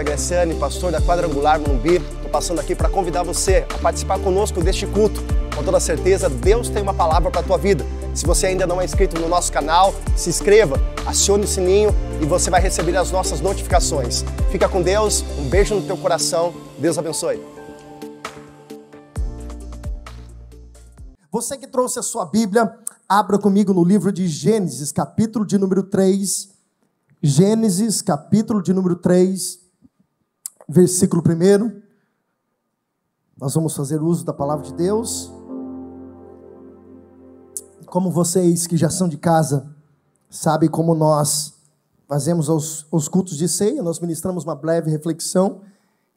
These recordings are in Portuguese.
Graciane, pastor da Quadrangular Morumbi. Estou passando aqui para convidar você a participar conosco deste culto. Com toda certeza, Deus tem uma palavra para a tua vida. Se você ainda não é inscrito no nosso canal, se inscreva, acione o sininho e você vai receber as nossas notificações. Fica com Deus, um beijo no teu coração, Deus abençoe. Você que trouxe a sua Bíblia, abra comigo no livro de Gênesis, capítulo de número 3. Gênesis, capítulo de número 3, versículo 1. Nós vamos fazer uso da palavra de Deus. Como vocês que já são de casa, sabem como nós fazemos os cultos de ceia, nós ministramos uma breve reflexão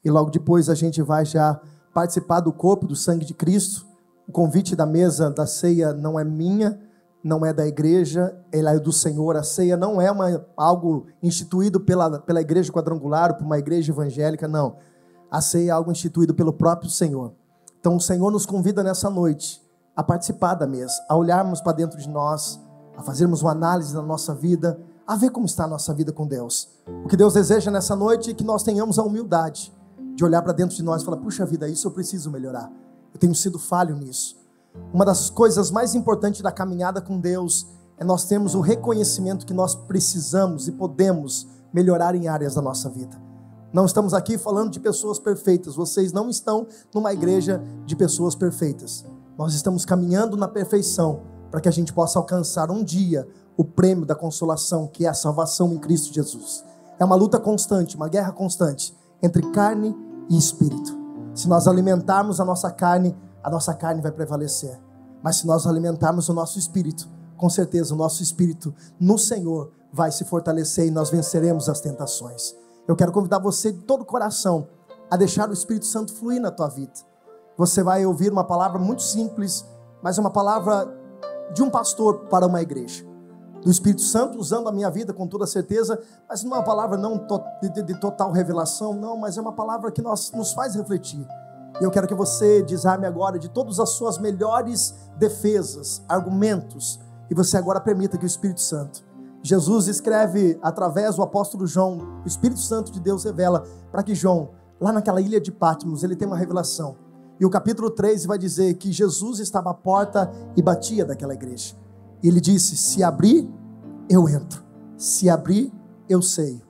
e logo depois a gente vai já participar do corpo, do sangue de Cristo. O convite da mesa da ceia não é minha, não é da igreja, ela é do Senhor. A ceia não é algo instituído pela igreja quadrangular, ou por uma igreja evangélica, não. A ceia é algo instituído pelo próprio Senhor. Então o Senhor nos convida nessa noite a participar da mesa, a olharmos para dentro de nós, a fazermos uma análise da nossa vida, a ver como está a nossa vida com Deus. O que Deus deseja nessa noite é que nós tenhamos a humildade de olhar para dentro de nós e falar: puxa vida, isso eu preciso melhorar, eu tenho sido falho nisso. Uma das coisas mais importantes da caminhada com Deus é nós termos o reconhecimento que nós precisamos e podemos melhorar em áreas da nossa vida. Não estamos aqui falando de pessoas perfeitas, vocês não estão numa igreja de pessoas perfeitas. Nós estamos caminhando na perfeição para que a gente possa alcançar um dia o prêmio da consolação, que é a salvação em Cristo Jesus. É uma luta constante, uma guerra constante entre carne e espírito. Se nós alimentarmos a nossa carne vai prevalecer. Mas se nós alimentarmos o nosso espírito, com certeza o nosso espírito no Senhor vai se fortalecer e nós venceremos as tentações. Eu quero convidar você de todo o coração a deixar o Espírito Santo fluir na tua vida. Você vai ouvir uma palavra muito simples, mas é uma palavra de um pastor para uma igreja. Do Espírito Santo usando a minha vida com toda certeza, mas não é uma palavra não de total revelação, não, mas é uma palavra que nos faz refletir. E eu quero que você desarme agora de todas as suas melhores defesas, argumentos, e você agora permita que o Espírito Santo, Jesus escreve através do apóstolo João, o Espírito Santo de Deus revela para que João, lá naquela ilha de Patmos, ele tem uma revelação. E o capítulo 3 vai dizer que Jesus estava à porta e batia daquela igreja. E ele disse: se abrir, eu entro. Se abrir, eu sei.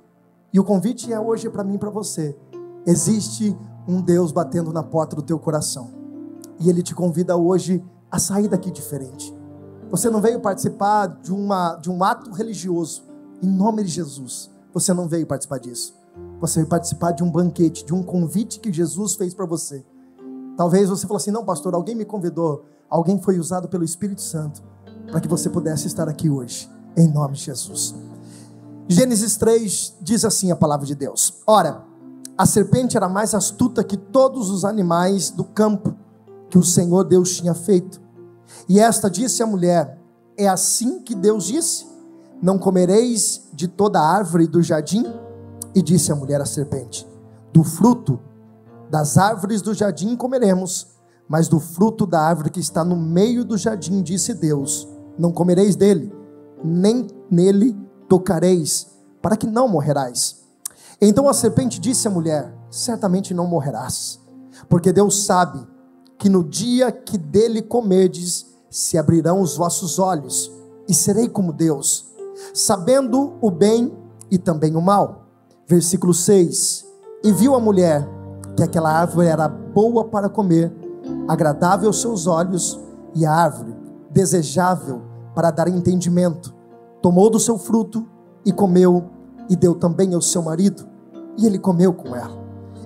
E o convite é hoje para mim e para você. Existe um Deus batendo na porta do teu coração. E Ele te convida hoje a sair daqui diferente. Você não veio participar de um ato religioso. Em nome de Jesus. Você não veio participar disso. Você veio participar de um banquete, de um convite que Jesus fez para você. Talvez você falou assim: não, pastor, alguém me convidou. Alguém foi usado pelo Espírito Santo para que você pudesse estar aqui hoje. Em nome de Jesus. Gênesis 3 diz assim a palavra de Deus: ora, a serpente era mais astuta que todos os animais do campo que o Senhor Deus tinha feito. E esta disse à mulher: é assim que Deus disse: não comereis de toda a árvore do jardim? E disse a mulher à serpente: do fruto das árvores do jardim comeremos, mas do fruto da árvore que está no meio do jardim, disse Deus: não comereis dele, nem nele tocareis, para que não morrerais. Então a serpente disse à mulher: certamente não morrerás, porque Deus sabe que no dia que dele comerdes, se abrirão os vossos olhos, e serei como Deus, sabendo o bem e também o mal. Versículo 6: e viu a mulher que aquela árvore era boa para comer, agradável aos seus olhos, e a árvore desejável para dar entendimento. Tomou do seu fruto e comeu, e deu também ao seu marido, e ele comeu com ela.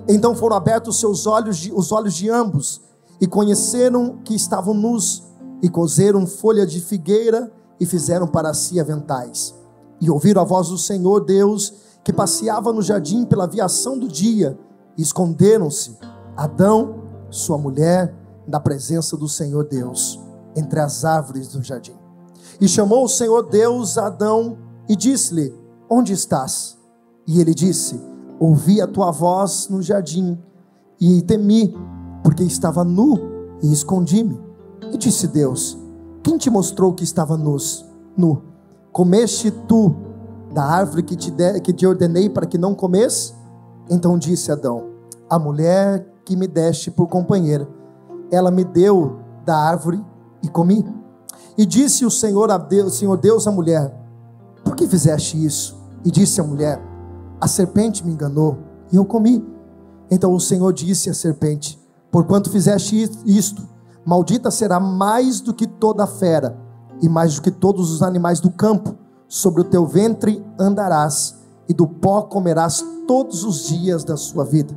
Então foram abertos os olhos de ambos, e conheceram que estavam nus, e cozeram folha de figueira, e fizeram para si aventais. E ouviram a voz do Senhor Deus, que passeava no jardim pela viação do dia, e esconderam-se Adão, sua mulher, da presença do Senhor Deus, entre as árvores do jardim. E chamou o Senhor Deus a Adão, e disse-lhe: onde estás? E ele disse: ouvi a tua voz no jardim, e temi, porque estava nu, e escondi-me. E disse Deus: quem te mostrou que estava nu? Comeste tu da árvore que te ordenei para que não comesse? Então disse Adão: a mulher que me deste por companheira, ela me deu da árvore e comi. E disse o Senhor Deus à mulher: por que fizeste isso? E disse a mulher: a serpente me enganou e eu comi. Então o Senhor disse à serpente: porquanto fizeste isto, maldita será mais do que toda fera, e mais do que todos os animais do campo. Sobre o teu ventre andarás, e do pó comerás todos os dias da sua vida.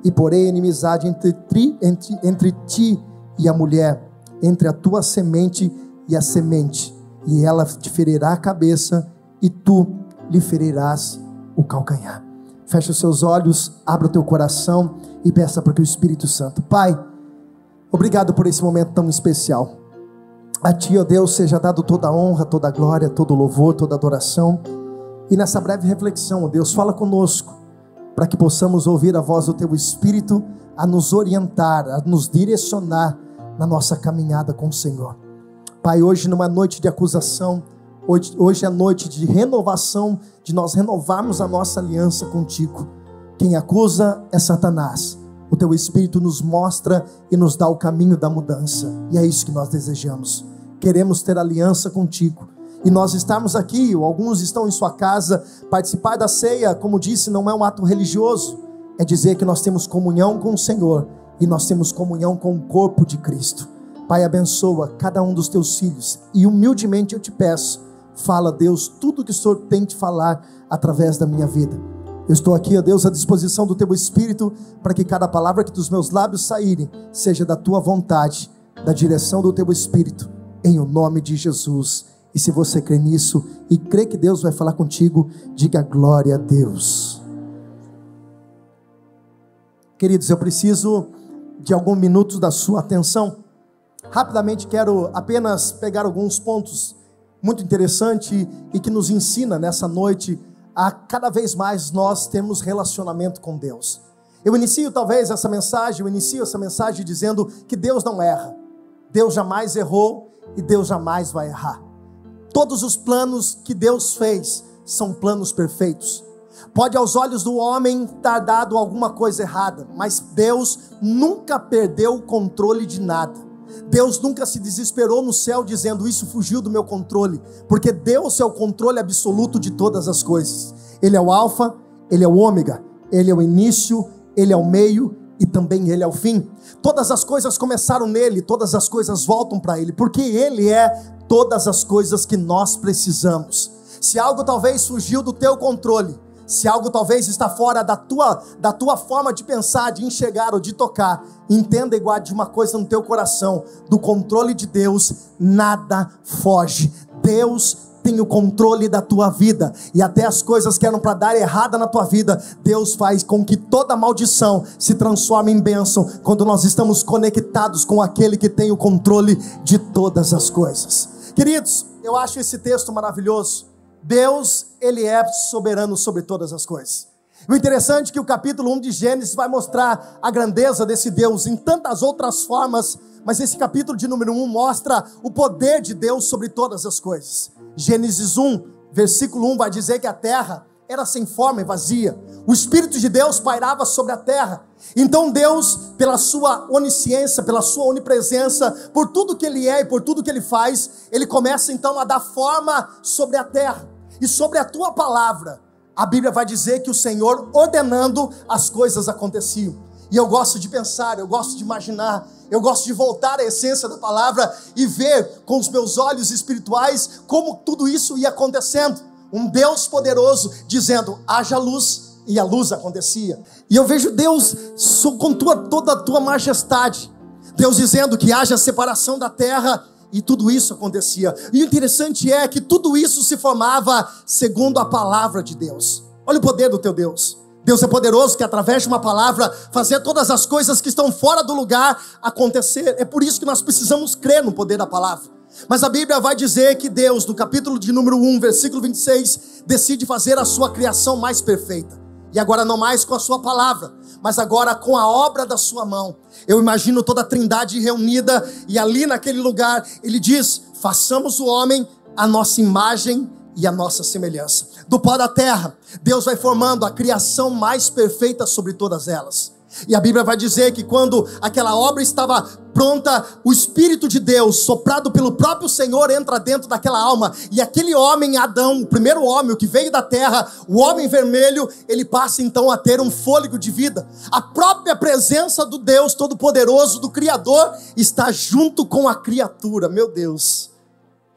E porei inimizade entre ti e a mulher, entre a tua semente e a semente, e ela te ferirá a cabeça, e tu lhe ferirás o calcanhar. Fecha os seus olhos, abra o teu coração e peça para que o Espírito Santo. Pai, obrigado por esse momento tão especial. A Ti, ó Deus, seja dado toda a honra, toda a glória, todo o louvor, toda a adoração. E nessa breve reflexão, ó Deus, fala conosco, para que possamos ouvir a voz do Teu Espírito a nos orientar, a nos direcionar na nossa caminhada com o Senhor. Pai, hoje numa noite de acusação, hoje é noite de renovação, de nós renovarmos a nossa aliança contigo. Quem acusa é Satanás. O Teu Espírito nos mostra e nos dá o caminho da mudança. E é isso que nós desejamos. Queremos ter aliança contigo. E nós estamos aqui, ou alguns estão em sua casa, participar da ceia, como disse, não é um ato religioso. É dizer que nós temos comunhão com o Senhor e nós temos comunhão com o corpo de Cristo. Pai, abençoa cada um dos Teus filhos. E humildemente eu te peço, fala, Deus, tudo que o Senhor tem de falar através da minha vida. Eu estou aqui, ó Deus, à disposição do Teu Espírito, para que cada palavra que dos meus lábios saírem, seja da Tua vontade, da direção do Teu Espírito, em o nome de Jesus. E se você crê nisso, e crê que Deus vai falar contigo, diga glória a Deus. Queridos, eu preciso de alguns minutos da sua atenção. Rapidamente quero apenas pegar alguns pontos muito interessantes e que nos ensina nessa noite a cada vez mais nós termos relacionamento com Deus. Eu inicio essa mensagem dizendo que Deus não erra. Deus jamais errou e Deus jamais vai errar. Todos os planos que Deus fez são planos perfeitos. Pode aos olhos do homem estar dado alguma coisa errada, mas Deus nunca perdeu o controle de nada. Deus nunca se desesperou no céu dizendo: isso fugiu do meu controle, porque Deus é o controle absoluto de todas as coisas. Ele é o alfa, Ele é o ômega, Ele é o início, Ele é o meio e também Ele é o fim. Todas as coisas começaram nele, todas as coisas voltam para Ele, porque Ele é todas as coisas que nós precisamos. Se algo talvez fugiu do teu controle, se algo talvez está fora da tua forma de pensar, de enxergar ou de tocar, entenda e guarde uma coisa no teu coração: do controle de Deus nada foge. Deus tem o controle da tua vida, e até as coisas que eram para dar errada na tua vida, Deus faz com que toda maldição se transforme em bênção, quando nós estamos conectados com aquele que tem o controle de todas as coisas. Queridos, eu acho esse texto maravilhoso. Deus, Ele é soberano sobre todas as coisas. O interessante é que o capítulo 1 de Gênesis vai mostrar a grandeza desse Deus em tantas outras formas, mas esse capítulo de número 1 mostra o poder de Deus sobre todas as coisas. Gênesis 1, versículo 1 vai dizer que a terra era sem forma e vazia. O Espírito de Deus pairava sobre a terra. Então Deus, pela sua onisciência, pela sua onipresença, por tudo que Ele é e por tudo que Ele faz, Ele começa então a dar forma sobre a terra. E sobre a tua palavra, a Bíblia vai dizer que o Senhor, ordenando, as coisas aconteciam. E eu gosto de pensar, eu gosto de imaginar, eu gosto de voltar à essência da palavra e ver com os meus olhos espirituais como tudo isso ia acontecendo. Um Deus poderoso dizendo: haja luz, e a luz acontecia. E eu vejo Deus com toda a tua majestade, Deus dizendo que haja separação da terra, e tudo isso acontecia. E o interessante é que tudo isso se formava segundo a palavra de Deus. Olha o poder do teu Deus. Deus é poderoso que através de uma palavra fazer todas as coisas que estão fora do lugar acontecer. É por isso que nós precisamos crer no poder da palavra. Mas a Bíblia vai dizer que Deus, no capítulo de número 1, versículo 26, decide fazer a sua criação mais perfeita. E agora não mais com a sua palavra, mas agora com a obra da sua mão. Eu imagino toda a trindade reunida, e ali naquele lugar, Ele diz: façamos o homem a nossa imagem e a nossa semelhança. do pó da terra, Deus vai formando a criação mais perfeita sobre todas elas. E a Bíblia vai dizer que quando aquela obra estava pronta, o Espírito de Deus, soprado pelo próprio Senhor, entra dentro daquela alma. E aquele homem, Adão, o primeiro homem, o que veio da terra, o homem vermelho, ele passa então a ter um fôlego de vida. A própria presença do Deus Todo-Poderoso, do Criador, está junto com a criatura, meu Deus.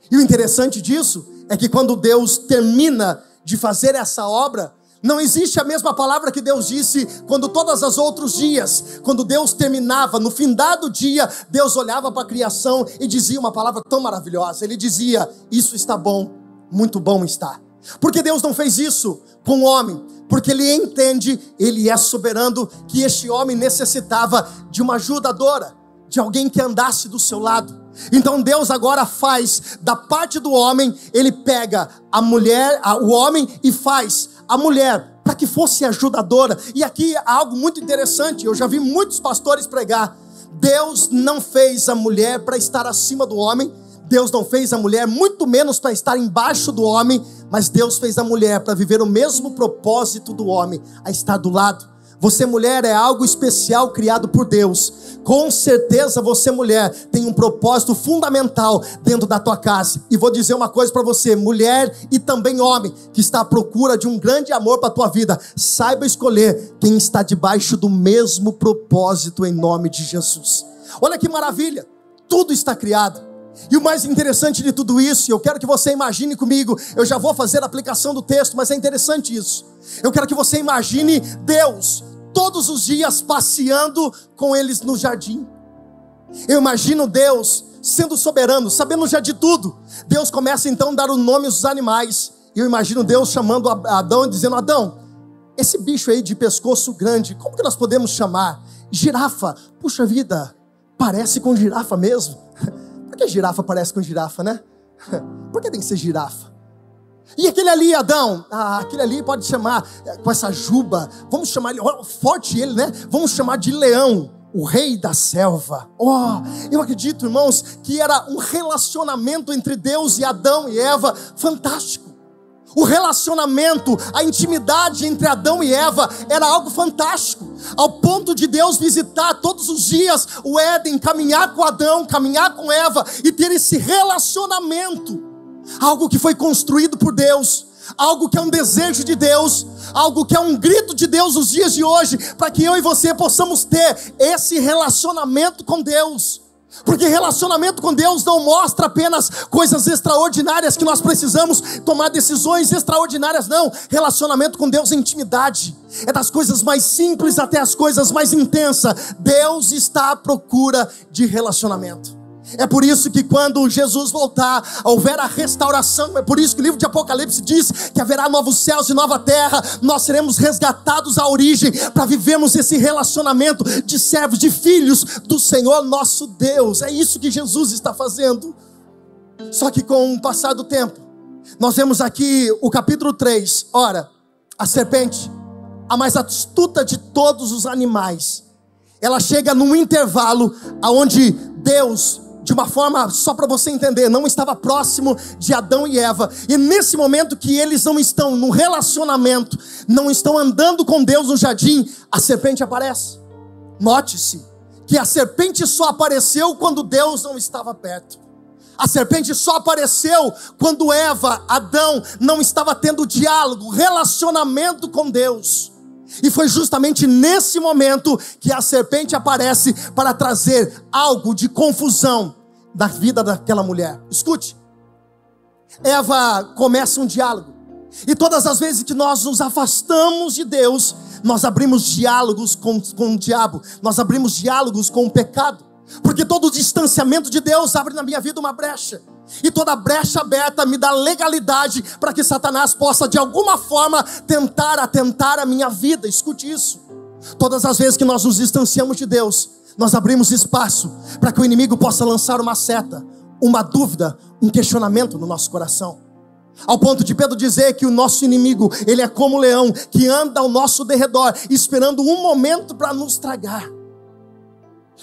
E o interessante disso é que quando Deus termina de fazer essa obra, não existe a mesma palavra que Deus disse quando todos os outros dias, quando Deus terminava, no findado dia, Deus olhava para a criação e dizia uma palavra tão maravilhosa. Ele dizia: isso está bom, muito bom está. Porque Deus não fez isso com o homem, porque Ele entende, Ele é soberano, que este homem necessitava de uma ajudadora, de alguém que andasse do seu lado. Então Deus agora faz da parte do homem, Ele pega a mulher, o homem, e faz a mulher para que fosse ajudadora. E aqui há algo muito interessante, eu já vi muitos pastores pregar: Deus não fez a mulher para estar acima do homem, Deus não fez a mulher muito menos para estar embaixo do homem, mas Deus fez a mulher para viver o mesmo propósito do homem, a estar do lado. Você, mulher, é algo especial criado por Deus. Com certeza você, mulher, tem um propósito fundamental dentro da tua casa. E vou dizer uma coisa para você, mulher e também homem, que está à procura de um grande amor para a tua vida. Saiba escolher quem está debaixo do mesmo propósito, em nome de Jesus. Olha que maravilha, tudo está criado. E o mais interessante de tudo isso, eu quero que você imagine comigo, eu já vou fazer a aplicação do texto, mas é interessante isso. Eu quero que você imagine Deus todos os dias passeando com eles no jardim. Eu imagino Deus sendo soberano, sabendo já de tudo. Deus começa então a dar o nome aos animais. Eu imagino Deus chamando Adão e dizendo: Adão, esse bicho aí de pescoço grande, como que nós podemos chamar? Girafa. Puxa vida, parece com girafa mesmo. Por que girafa parece com girafa, né? Por que tem que ser girafa? E aquele ali, Adão, aquele ali pode chamar, com essa juba, vamos chamar ele, forte ele, né? Vamos chamar de leão, o rei da selva. Eu acredito, irmãos, que era um relacionamento entre Deus e Adão e Eva fantástico. O relacionamento, a intimidade entre Adão e Eva era algo fantástico, ao ponto de Deus visitar todos os dias o Éden, caminhar com Adão, caminhar com Eva e ter esse relacionamento. Algo que foi construído por Deus, algo que é um desejo de Deus, algo que é um grito de Deus nos dias de hoje, para que eu e você possamos ter esse relacionamento com Deus. Porque relacionamento com Deus não mostra apenas coisas extraordinárias que nós precisamos tomar decisões extraordinárias, não. Relacionamento com Deus é intimidade, é das coisas mais simples até as coisas mais intensas. Deus está à procura de relacionamento. É por isso que quando Jesus voltar, houver a restauração. É por isso que o livro de Apocalipse diz que haverá novos céus e nova terra. Nós seremos resgatados à origem, para vivermos esse relacionamento de servos, de filhos do Senhor nosso Deus. É isso que Jesus está fazendo. Só que com o passar do tempo, nós vemos aqui o capítulo 3. Ora, a serpente, a mais astuta de todos os animais, ela chega num intervalo onde Deus, de uma forma, só para você entender, não estava próximo de Adão e Eva. E nesse momento que eles não estão no relacionamento, não estão andando com Deus no jardim, a serpente aparece. Note-se que a serpente só apareceu quando Deus não estava perto. A serpente só apareceu quando Eva, Adão, não estava tendo diálogo, relacionamento com Deus. E foi justamente nesse momento que a serpente aparece para trazer algo de confusão da vida daquela mulher. Escute, Eva começa um diálogo, e todas as vezes que nós nos afastamos de Deus, nós abrimos diálogos com o diabo, nós abrimos diálogos com o pecado, porque todo distanciamento de Deus abre na minha vida uma brecha. E toda brecha aberta me dá legalidade para que Satanás possa de alguma forma tentar atentar a minha vida. Escute isso. Todas as vezes que nós nos distanciamos de Deus, nós abrimos espaço para que o inimigo possa lançar uma seta, uma dúvida, um questionamento no nosso coração. Ao ponto de Pedro dizer que o nosso inimigo, ele é como um leão que anda ao nosso derredor, esperando um momento para nos tragar.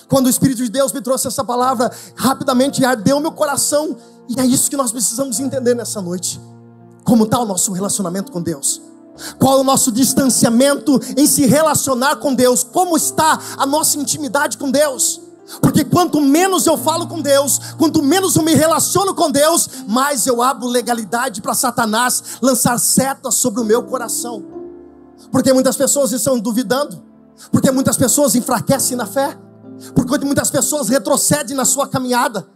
Quando o Espírito de Deus me trouxe essa palavra, rapidamente ardeu meu coração. E é isso que nós precisamos entender nessa noite. Como está o nosso relacionamento com Deus? Qual é o nosso distanciamento em se relacionar com Deus? Como está a nossa intimidade com Deus? Porque quanto menos eu falo com Deus, quanto menos eu me relaciono com Deus, mais eu abro legalidade para Satanás lançar setas sobre o meu coração. Porque muitas pessoas estão duvidando, porque muitas pessoas enfraquecem na fé, porque muitas pessoas retrocedem na sua caminhada,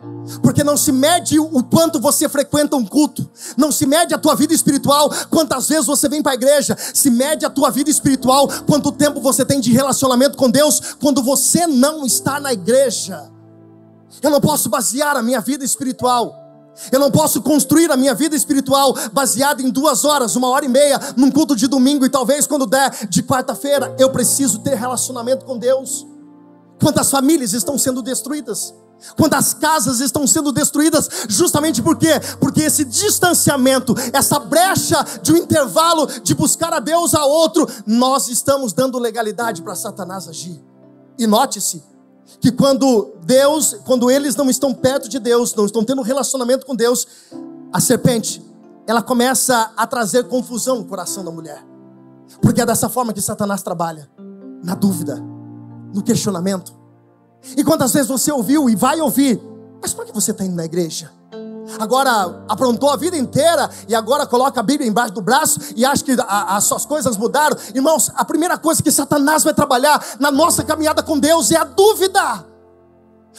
porque não se mede o quanto você frequenta um culto, não se mede a tua vida espiritual, quantas vezes você vem para a igreja, se mede a tua vida espiritual, quanto tempo você tem de relacionamento com Deus, quando você não está na igreja. Eu não posso basear a minha vida espiritual, eu não posso construir a minha vida espiritual baseada em 2 horas, 1h30, num culto de domingo, e talvez quando der de quarta-feira. Eu preciso ter relacionamento com Deus. Quantas famílias estão sendo destruídas? Quantas casas estão sendo destruídas? Justamente por quê? Porque esse distanciamento, essa brecha de um intervalo de buscar a Deus a outro, nós estamos dando legalidade para Satanás agir. E note-se que quando eles não estão perto de Deus, não estão tendo relacionamento com Deus, a serpente, ela começa a trazer confusão no coração da mulher. Porque é dessa forma que Satanás trabalha, na dúvida, no questionamento. E quantas vezes você ouviu e vai ouvir: mas por que você está indo na igreja? Agora aprontou a vida inteira e agora coloca a Bíblia embaixo do braço e acha que as suas coisas mudaram. Irmãos, a primeira coisa que Satanás vai trabalhar na nossa caminhada com Deus é a dúvida.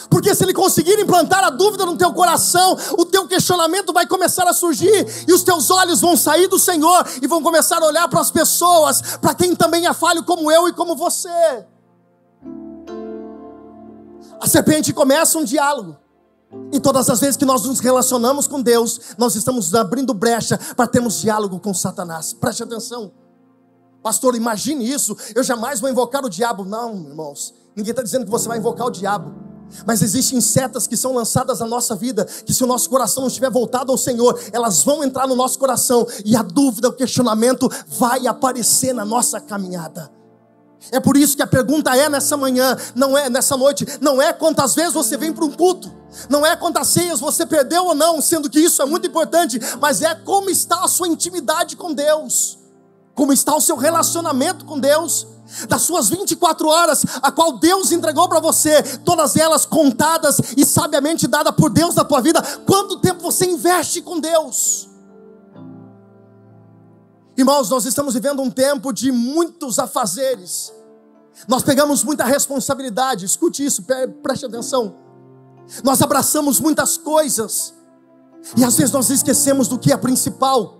Porque se ele conseguir implantar a dúvida no teu coração, o teu questionamento vai começar a surgir, e os teus olhos vão sair do Senhor e vão começar a olhar para as pessoas, para quem também é falho como eu e como você. A serpente começa um diálogo, e todas as vezes que nós nos relacionamos com Deus, nós estamos abrindo brecha para termos diálogo com Satanás. Preste atenção. Pastor, imagine isso, eu jamais vou invocar o diabo. Não, irmãos, ninguém está dizendo que você vai invocar o diabo, mas existem setas que são lançadas na nossa vida, que se o nosso coração não estiver voltado ao Senhor, elas vão entrar no nosso coração, e a dúvida, o questionamento vai aparecer na nossa caminhada. É por isso que a pergunta é nessa manhã, não é nessa noite, não é quantas vezes você vem para um culto, não é quantas ceias você perdeu ou não, sendo que isso é muito importante, mas é como está a sua intimidade com Deus, como está o seu relacionamento com Deus. Das suas 24 horas, a qual Deus entregou para você, todas elas contadas e sabiamente dadas por Deus na tua vida, quanto tempo você investe com Deus? Irmãos, nós estamos vivendo um tempo de muitos afazeres. Nós pegamos muita responsabilidade. Escute isso, preste atenção. Nós abraçamos muitas coisas, e às vezes nós esquecemos do que é principal.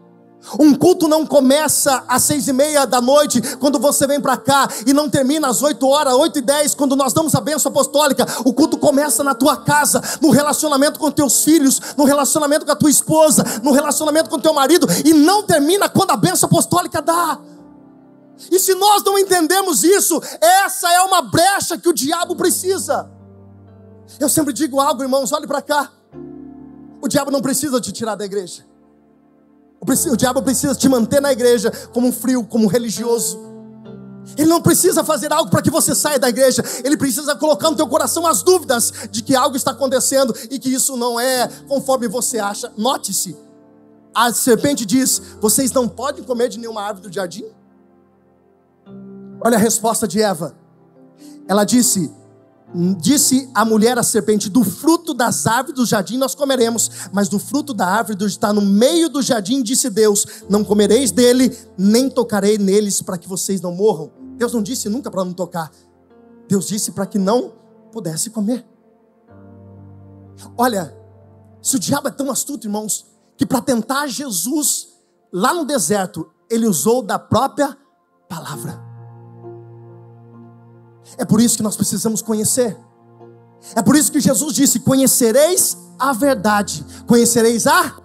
Um culto não começa às 6h30 da noite, quando você vem para cá, e não termina às 8 horas, 8h10, quando nós damos a bênção apostólica. O culto começa na tua casa, no relacionamento com teus filhos, no relacionamento com a tua esposa, no relacionamento com teu marido, e não termina quando a bênção apostólica dá. E se nós não entendemos isso, essa é uma brecha que o diabo precisa. Eu sempre digo algo, irmãos, olhe para cá. O diabo não precisa te tirar da igreja. O diabo precisa te manter na igreja como um frio, como um religioso. Ele não precisa fazer algo para que você saia da igreja. Ele precisa colocar no teu coração as dúvidas de que algo está acontecendo e que isso não é conforme você acha. Note-se, a serpente diz: vocês não podem comer de nenhuma árvore do jardim? Olha a resposta de Eva. Ela disse a mulher à serpente: do fruto das árvores do jardim nós comeremos, mas do fruto da árvore que está no meio do jardim, disse Deus, não comereis dele, nem tocarei neles, para que vocês não morram. Deus não disse nunca para não tocar, Deus disse para que não pudesse comer. Olha, se o diabo é tão astuto, irmãos, que para tentar Jesus lá no deserto, ele usou da própria palavra. É por isso que nós precisamos conhecer. É por isso que Jesus disse: conhecereis a verdade. Conhecereis a...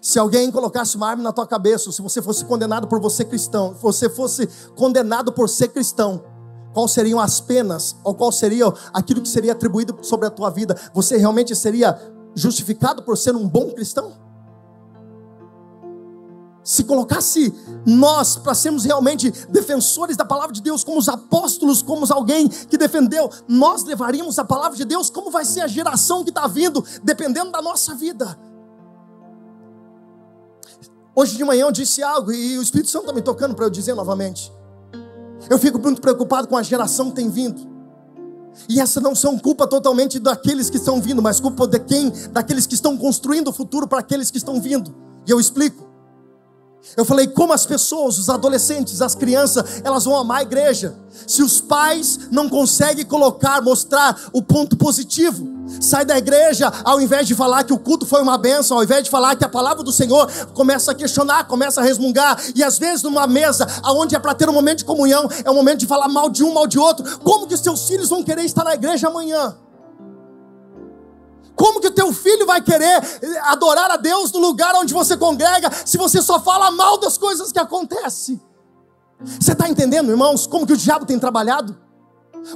Se alguém colocasse uma arma na tua cabeça, se você fosse condenado por você cristão, se você fosse condenado por ser cristão, quais seriam as penas, ou qual seria aquilo que seria atribuído sobre a tua vida? Você realmente seria justificado por ser um bom cristão? se colocasse nós para sermos realmente defensores da palavra de Deus, como os apóstolos, como alguém que defendeu, nós levaríamos a palavra de Deus. Como vai ser a geração que está vindo, dependendo da nossa vida? Hoje de manhã eu disse algo e o Espírito Santo está me tocando para eu dizer novamente. Eu fico muito preocupado com a geração que tem vindo. E essa não são culpa totalmente daqueles que estão vindo, mas culpa de quem? Daqueles que estão construindo o futuro para aqueles que estão vindo. E eu explico. Eu falei como as pessoas, os adolescentes, as crianças, elas vão amar a igreja se os pais não conseguem mostrar o ponto positivo. Sai da igreja, ao invés de falar que o culto foi uma bênção, ao invés de falar que a palavra do Senhor, começa a questionar, começa a resmungar. E às vezes numa mesa, onde é para ter um momento de comunhão, é um momento de falar mal de um, mal de outro. Como que os seus filhos vão querer estar na igreja amanhã? Como que o teu filho vai querer adorar a Deus no lugar onde você congrega, se você só fala mal das coisas que acontecem? Você está entendendo, irmãos, como que o diabo tem trabalhado?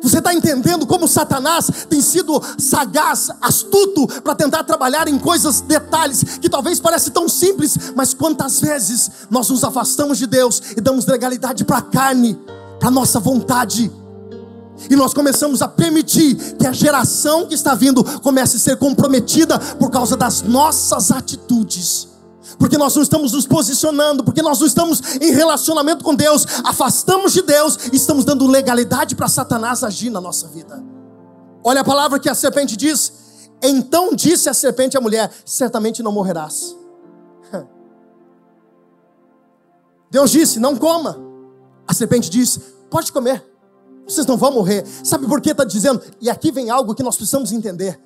Você está entendendo como Satanás tem sido sagaz, astuto, para tentar trabalhar em coisas, detalhes, que talvez parecem tão simples, mas quantas vezes nós nos afastamos de Deus e damos legalidade para a carne, para a nossa vontade. E nós começamos a permitir que a geração que está vindo comece a ser comprometida por causa das nossas atitudes. Porque nós não estamos nos posicionando, porque nós não estamos em relacionamento com Deus, afastamos de Deus e estamos dando legalidade para Satanás agir na nossa vida. Olha a palavra que a serpente diz. Então disse a serpente à mulher: certamente não morrerás. Deus disse: não coma. A serpente disse: pode comer, vocês não vão morrer. Sabe por que está dizendo? E aqui vem algo que nós precisamos entender.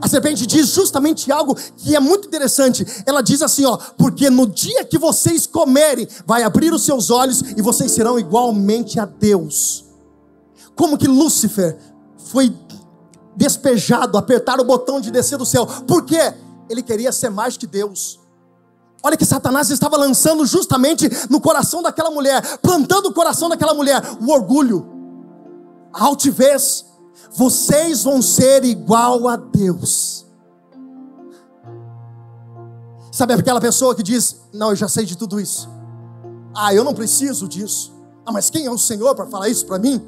A serpente diz justamente algo que é muito interessante. Ela diz assim, porque no dia que vocês comerem, vai abrir os seus olhos e vocês serão igualmente a Deus. Como que Lúcifer foi despejado, apertar o botão de descer do céu? Por quê? Ele queria ser mais que Deus. Olha que Satanás estava lançando justamente no coração daquela mulher, plantando o coração daquela mulher, o orgulho, a altivez. Vocês vão ser igual a Deus. Sabe aquela pessoa que diz: não, eu já sei de tudo isso. Eu não preciso disso. Mas quem é o Senhor para falar isso para mim?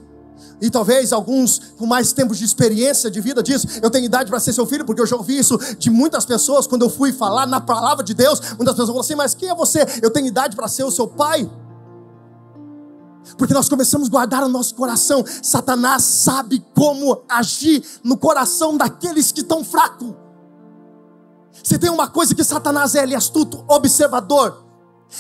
E talvez alguns com mais tempo de experiência de vida diz: eu tenho idade para ser seu filho, porque eu já ouvi isso de muitas pessoas. Quando eu fui falar na palavra de Deus, muitas pessoas falam assim: mas quem é você? Eu tenho idade para ser o seu pai. Porque nós começamos a guardar o nosso coração. Satanás sabe como agir no coração daqueles que estão fracos. Você tem uma coisa que Satanás ele é astuto, observador.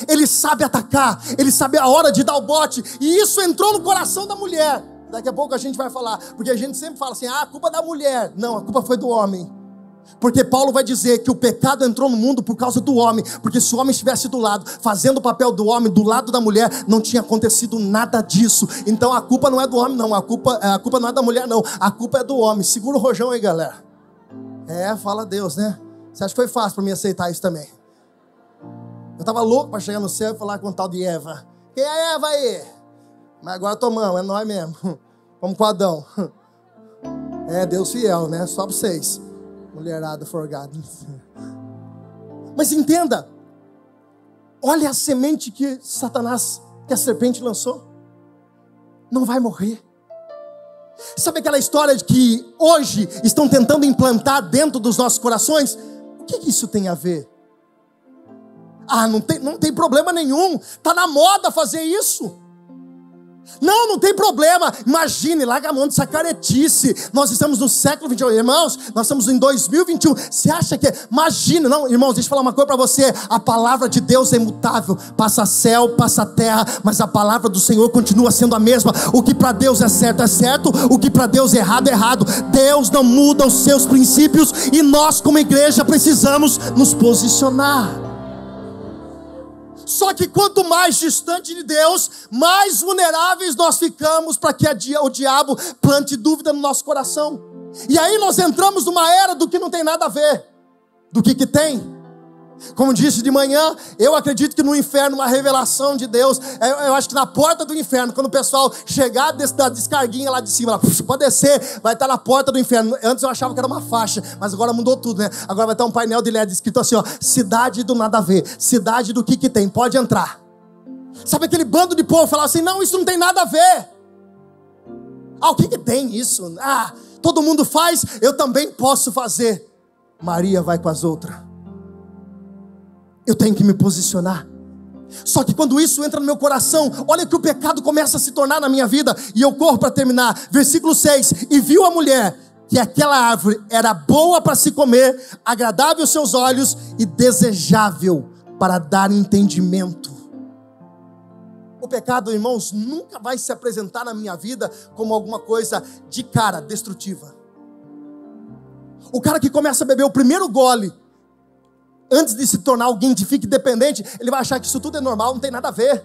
Ele sabe atacar, ele sabe a hora de dar o bote. E isso entrou no coração da mulher. Daqui a pouco a gente vai falar, porque a gente sempre fala assim: a culpa é da mulher. Não, a culpa foi do homem. Porque Paulo vai dizer que o pecado entrou no mundo por causa do homem. Porque se o homem estivesse do lado, fazendo o papel do homem, do lado da mulher, não tinha acontecido nada disso. Então a culpa não é do homem não, a culpa não é da mulher não, a culpa é do homem. Segura o rojão aí, galera. Fala Deus, né? Você acha que foi fácil para mim aceitar isso também? Eu estava louco para chegar no céu e falar com o tal de Eva. Quem é Eva aí? Mas agora tomamos, é nós mesmo. Vamos com Adão. Deus fiel, né? Só para vocês. Mulherada forgada. Mas entenda, olha a semente que Satanás, que a serpente lançou. Não vai morrer. Sabe aquela história de que hoje estão tentando implantar dentro dos nossos corações? O que isso tem a ver? Não tem problema nenhum. Está na moda fazer isso. Não tem problema. Imagine, larga a mão dessa caretice. Nós estamos no século 21, irmãos. Nós estamos em 2021. Você acha que imagina? Não, irmãos, deixa eu falar uma coisa para você. A palavra de Deus é imutável. Passa céu, passa terra, mas a palavra do Senhor continua sendo a mesma. O que para Deus é certo. O que para Deus é errado. Deus não muda os seus princípios. E nós como igreja precisamos nos posicionar. Só que quanto mais distante de Deus, mais vulneráveis nós ficamos para que o diabo plante dúvida no nosso coração. E aí nós entramos numa era do que não tem nada a ver. Do que tem? Como disse de manhã, eu acredito que no inferno uma revelação de Deus, eu acho que na porta do inferno, quando o pessoal chegar da descarguinha lá de cima, pode descer, vai estar na porta do inferno. Antes eu achava que era uma faixa, mas agora mudou tudo, né? Agora vai estar um painel de LED escrito assim, ó: cidade do nada a ver, cidade do que tem, pode entrar. Sabe aquele bando de povo falar assim: não, isso não tem nada a ver. O que tem isso? Todo mundo faz, eu também posso fazer. Maria vai com as outras. Eu tenho que me posicionar. Só que quando isso entra no meu coração, olha que o pecado começa a se tornar na minha vida. E eu corro para terminar. Versículo 6. E viu a mulher que aquela árvore era boa para se comer, agradável aos seus olhos e desejável para dar entendimento. O pecado, irmãos, nunca vai se apresentar na minha vida como alguma coisa de cara destrutiva. O cara que começa a beber o primeiro gole, antes de se tornar alguém que fique dependente, ele vai achar que isso tudo é normal, não tem nada a ver.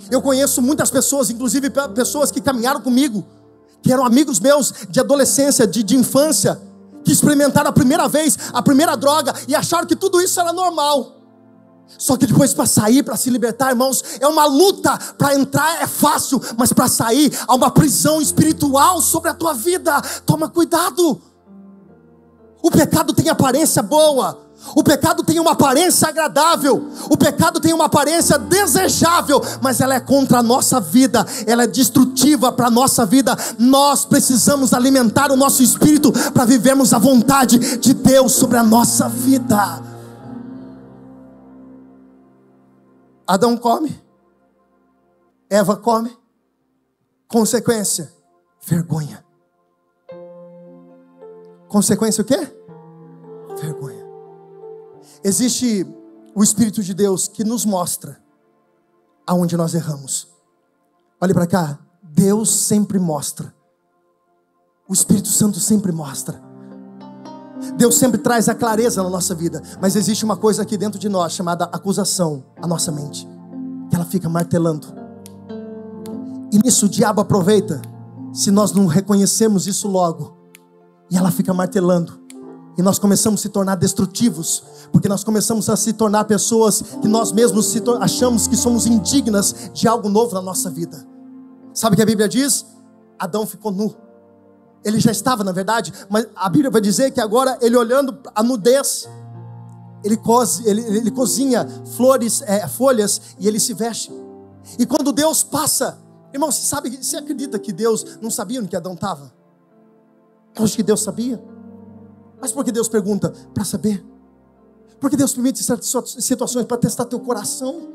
Eu conheço muitas pessoas, inclusive pessoas que caminharam comigo, que eram amigos meus de adolescência, de infância, que experimentaram a primeira vez, a primeira droga, e acharam que tudo isso era normal. Só que depois para sair, para se libertar, irmãos, é uma luta. Para entrar é fácil, mas para sair há uma prisão espiritual sobre a tua vida. Toma cuidado. O pecado tem aparência boa, o pecado tem uma aparência agradável, o pecado tem uma aparência desejável, mas ela é contra a nossa vida, ela é destrutiva para a nossa vida. Nós precisamos alimentar o nosso espírito para vivermos a vontade de Deus sobre a nossa vida. Adão come, Eva come, consequência, vergonha. Consequência o quê? Vergonha. Existe o Espírito de Deus que nos mostra aonde nós erramos. Olhe para cá, Deus sempre mostra. O Espírito Santo sempre mostra. Deus sempre traz a clareza na nossa vida. Mas existe uma coisa aqui dentro de nós chamada acusação, a nossa mente, que ela fica martelando. E nisso o diabo aproveita, se nós não reconhecemos isso logo. E ela fica martelando. E nós começamos a se tornar destrutivos. Porque nós começamos a se tornar pessoas que nós mesmos achamos que somos indignas de algo novo na nossa vida. Sabe o que a Bíblia diz? Adão ficou nu. Ele já estava, na verdade, mas a Bíblia vai dizer que agora ele olhando a nudez, ele cozinha folhas e ele se veste. E quando Deus passa, irmão, você acredita que Deus não sabia onde que Adão estava? Eu acho que Deus sabia. Mas por que Deus pergunta? Para saber. Porque Deus permite certas situações para testar teu coração.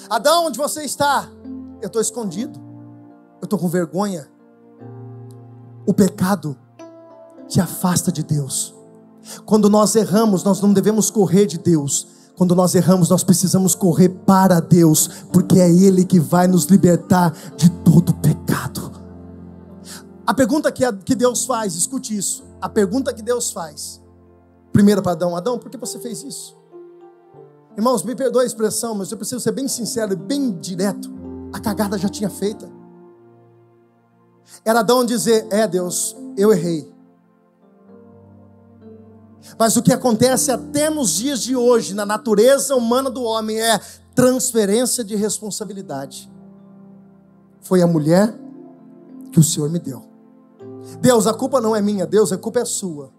Adão, onde você está? Eu estou escondido. Eu estou com vergonha. O pecado te afasta de Deus. Quando nós erramos, nós não devemos correr de Deus. Quando nós erramos, nós precisamos correr para Deus, porque é Ele que vai nos libertar de todo pecado. A pergunta que Deus faz, escute isso. A pergunta que Deus faz, primeiro para Adão: Adão, por que você fez isso? Irmãos, me perdoe a expressão, mas eu preciso ser bem sincero e bem direto. A cagada já tinha feita. Era Adão dizer: Deus, eu errei. Mas o que acontece até nos dias de hoje, na natureza humana do homem, é transferência de responsabilidade. Foi a mulher que o Senhor me deu. Deus, a culpa não é minha. Deus, a culpa é sua.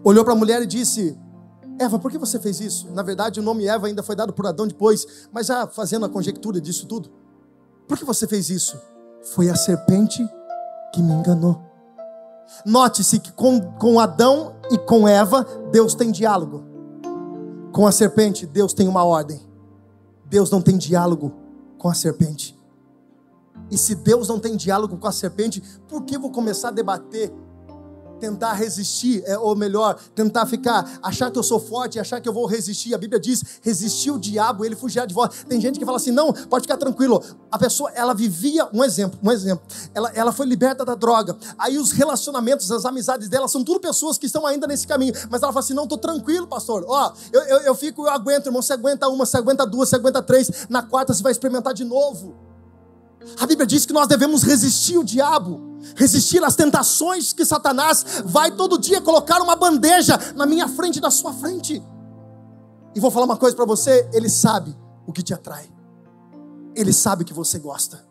Olhou para a mulher e disse: Eva, por que você fez isso? Na verdade o nome Eva ainda foi dado por Adão depois, mas já fazendo a conjectura disso tudo. Por que você fez isso? Foi a serpente que me enganou. Note-se que com Adão e com Eva, Deus tem diálogo. Com a serpente, Deus tem uma ordem. Deus não tem diálogo com a serpente. E se Deus não tem diálogo com a serpente, por que vou começar a debater? Tentar resistir, ou melhor, achar que eu sou forte, achar que eu vou resistir. A Bíblia diz: resistir o diabo, ele fugirá de vós. Tem gente que fala assim: não, pode ficar tranquilo. A pessoa, ela vivia, um exemplo, ela foi liberta da droga. Aí os relacionamentos, as amizades dela são tudo pessoas que estão ainda nesse caminho. Mas ela fala assim: não, estou tranquilo, pastor. Eu aguento, irmão. Você aguenta uma, você aguenta duas, você aguenta três. Na quarta você vai experimentar de novo. A Bíblia diz que nós devemos resistir o diabo. resistir às tentações que Satanás vai todo dia colocar uma bandeja na minha frente e na sua frente. E vou falar uma coisa para você, ele sabe o que te atrai. Ele sabe o que você gosta.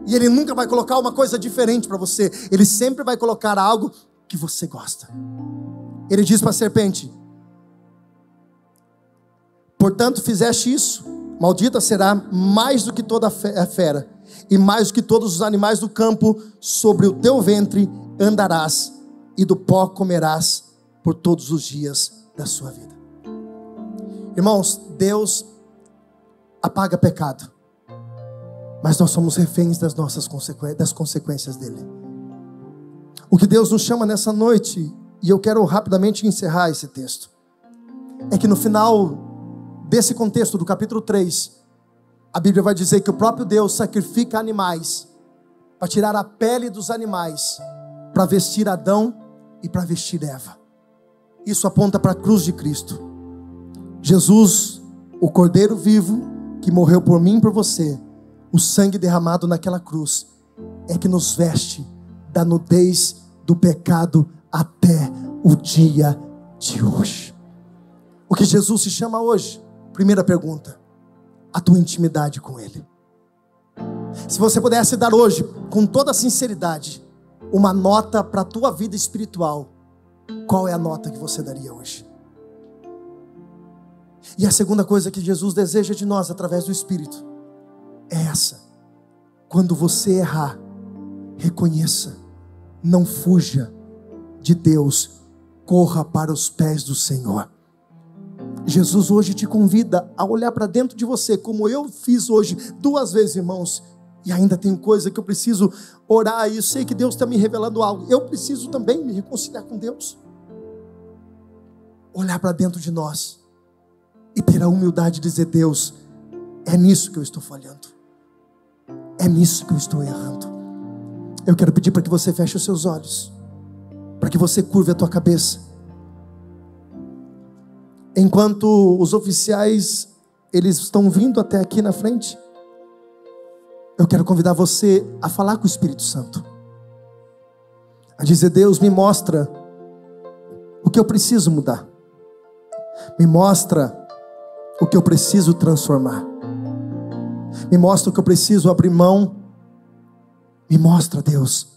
E ele nunca vai colocar uma coisa diferente para você. Ele sempre vai colocar algo que você gosta. Ele diz para a serpente: portanto fizeste isso, maldita será mais do que toda a fera, e mais do que todos os animais do campo. Sobre o teu ventre andarás, e do pó comerás por todos os dias da sua vida. Irmãos, Deus apaga pecado, mas nós somos reféns das consequências dele. O que Deus nos chama nessa noite, e eu quero rapidamente encerrar esse texto, é que no final desse contexto do capítulo 3, a Bíblia vai dizer que o próprio Deus sacrifica animais para tirar a pele dos animais, para vestir Adão e para vestir Eva. Isso aponta para a cruz de Cristo. Jesus, o Cordeiro vivo, que morreu por mim e por você, o sangue derramado naquela cruz, é que nos veste da nudez do pecado até o dia de hoje. O que Jesus se chama hoje? Primeira pergunta: a tua intimidade com Ele. Se você pudesse dar hoje, com toda sinceridade, uma nota para a tua vida espiritual, qual é a nota que você daria hoje? E a segunda coisa que Jesus deseja de nós através do Espírito é essa: quando você errar, reconheça, não fuja de Deus, corra para os pés do Senhor. Jesus hoje te convida a olhar para dentro de você, como eu fiz hoje 2 vezes, irmãos, e ainda tem coisa que eu preciso orar, e eu sei que Deus está me revelando algo, eu preciso também me reconciliar com Deus. Olhar para dentro de nós e ter a humildade de dizer: Deus, é nisso que eu estou falhando, é nisso que eu estou errando. Eu quero pedir para que você feche os seus olhos, para que você curve a tua cabeça. Enquanto os oficiais, eles estão vindo até aqui na frente, eu quero convidar você a falar com o Espírito Santo, a dizer: Deus, me mostra o que eu preciso mudar, me mostra o que eu preciso transformar, me mostra o que eu preciso abrir mão, me mostra, Deus,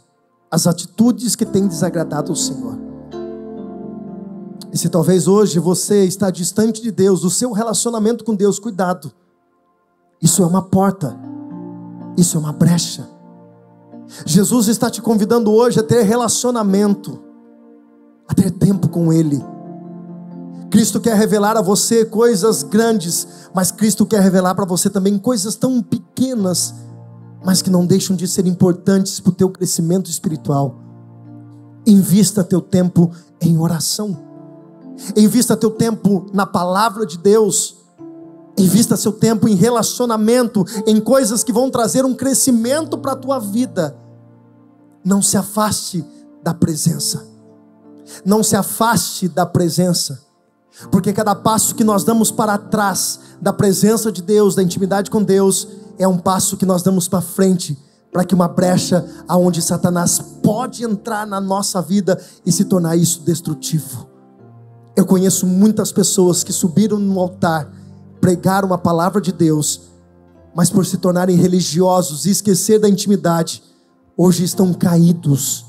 as atitudes que têm desagradado ao Senhor. E se talvez hoje você está distante de Deus, do seu relacionamento com Deus, cuidado. Isso é uma porta, isso é uma brecha. Jesus está te convidando hoje a ter relacionamento, a ter tempo com Ele. Cristo quer revelar a você coisas grandes, mas Cristo quer revelar para você também coisas tão pequenas, mas que não deixam de ser importantes para o teu crescimento espiritual. Invista teu tempo em oração. Invista teu tempo na palavra de Deus. Invista seu tempo em relacionamento, em coisas que vão trazer um crescimento para a tua vida. Não se afaste da presença. Não se afaste da presença. Porque cada passo que nós damos para trás da presença de Deus, da intimidade com Deus, é um passo que nós damos para frente, para que uma brecha aonde Satanás pode entrar na nossa vida e se tornar isso destrutivo. Eu conheço muitas pessoas que subiram no altar, pregaram a palavra de Deus, mas por se tornarem religiosos e esquecer da intimidade, hoje estão caídos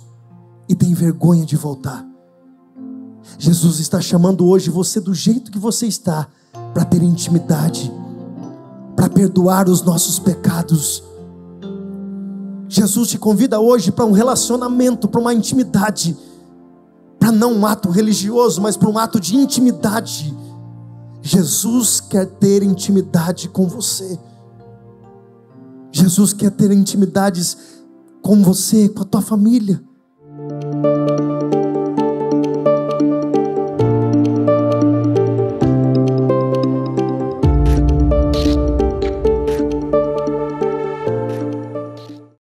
e têm vergonha de voltar. Jesus está chamando hoje você do jeito que você está, para ter intimidade, para perdoar os nossos pecados. Jesus te convida hoje para um relacionamento, para uma intimidade, para não um ato religioso, mas para um ato de intimidade. Jesus quer ter intimidade com você. Jesus quer ter intimidades com você, com a tua família.